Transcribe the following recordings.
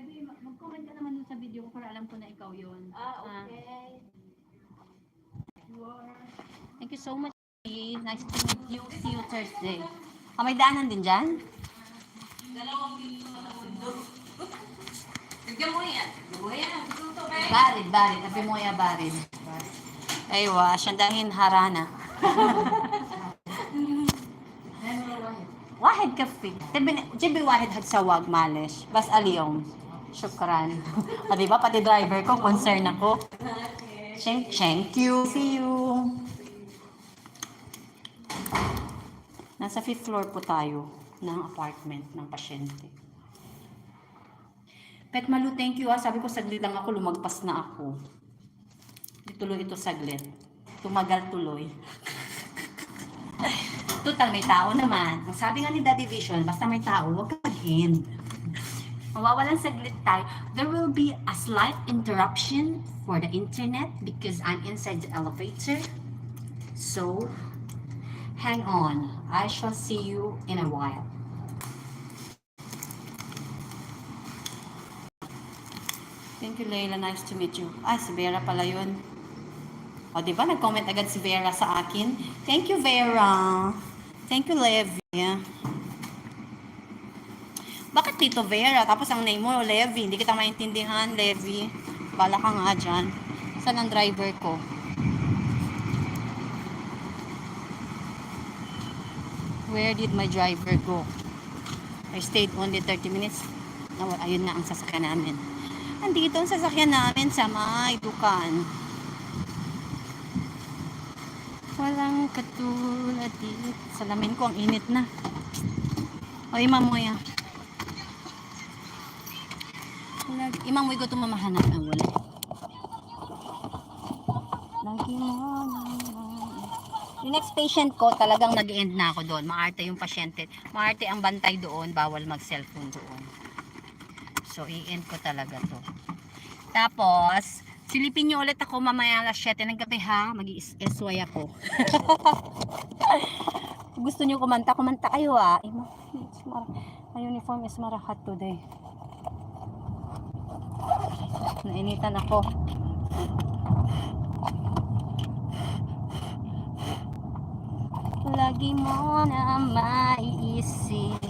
Mag-comment ka naman dun sa video ko para alam ko na ikaw yun. Okay. Thank you so much. Nice to meet you. See you Thursday. May daanan din dyan? Dalawang piso na bundok. Bigyan mo yan. Barid. Sabi mo ya barid. Aywa, syandahin harana. Wahid kafe. Jibi wahid hagsawag malish. Bas aliyong. Shukran. O diba, pati driver ko, concern ako. Thank you. See you. Nasa 5th floor po tayo ng apartment ng pasyente. Pet Malu, thank you. Sabi ko, saglit lang ako, lumagpas na ako. Tuloy ito saglit. Tumagal tuloy. Total, may tao naman. Ang sabi nga ni Daddy Vision, basta may tao, huwag ka mag-end. Mawawalan saglit tayo. There will be a slight interruption for the internet because I'm inside the elevator. So, hang on. I shall see you in a while. Thank you, Leila. Nice to meet you. Si Vera pala yun. O, diba? Nag-comment agad si Vera sa akin. Thank you, Vera. Thank you, Levi. Bakit Tito Vera? Tapos ang name mo, Levi. Hindi kita maintindihan, Levi. Bala ka nga dyan. Saan ang driver ko? Where did my driver go? I stayed only 30 minutes. Ayun na ang sasakyan namin. Andito ang sasakyan namin sa may dukan. Walang katulad dito. Salamin ko, ang init na. O, imamoy ah. Imamoy ko ito mamahanap. Wala. Lagi mo naman. Yung next patient ko, talagang nag-end na ako doon. Maarte yung pasyente. Maarte ang bantay doon. Bawal mag-cellphone doon. So, i-end ko talaga to. Tapos, silipin nyo ulit ako mamaya alas 7 ng gabi ha. Mag-i-SY ako. Gusto nyo kumanta kayo ha. My uniform is marahat today. Nainitan ako. Lagi mo na maiisip.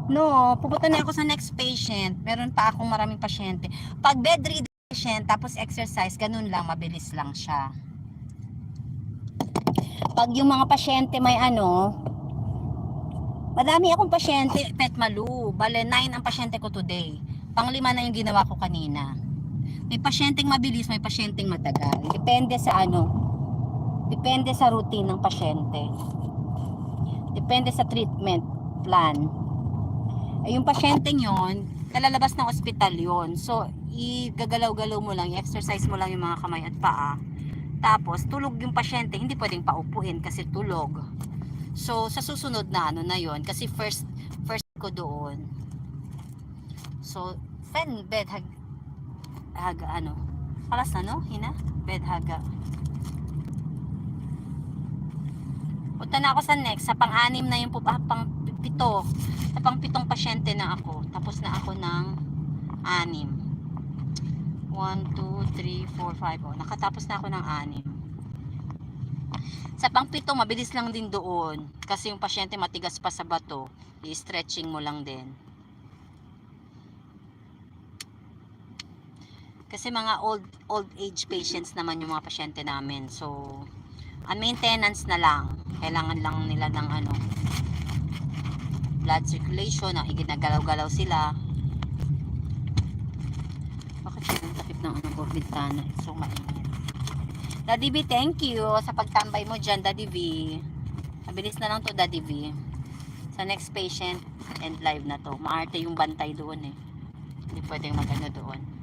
No, pupunta na ako sa next patient. Meron pa akong maraming pasyente. Pag bedridden patient, tapos exercise, ganun lang, mabilis lang siya. Pag yung mga pasyente may madami akong pasyente, Pet Malu. Bale, 9 ang pasyente ko today. Pang-5 na yung ginawa ko kanina. May pasyenteng mabilis, may pasyenteng matagal. Depende sa depende sa routine ng pasyente. Depende sa treatment plan. Yung pasyenteng yon, nalalabas ng ospital yon. So, igagalaw-galaw mo lang, i-exercise mo lang yung mga kamay at paa. Tapos, tulog yung pasyente, hindi pwedeng paupuhin kasi tulog. So, sa susunod na na yon, kasi first ko doon. So, bed haga palas na hina? Bed haga. Punta na ako sa next, sa pang-6 na yung pang-7. Sa pang-7 pasyente na ako. Tapos na ako ng 6. 1, 2, 3, 4, 5. Nakatapos na ako ng 6. Sa pang-7, mabilis lang din doon. Kasi yung pasyente matigas pa sa bato. I-stretching mo lang din. Kasi mga old age patients naman yung mga pasyente namin. So, ang maintenance na lang. Kailangan lang nila ng blood circulation. Iginagalaw-galaw sila. Bakit yung takip ng bintana? So, mainit. Daddy V, thank you sa pagtambay mo dyan, Daddy V. Mabilis na lang to, Daddy V. Sa next patient, end live na to. Maarte yung bantay doon eh. Hindi pwedeng doon.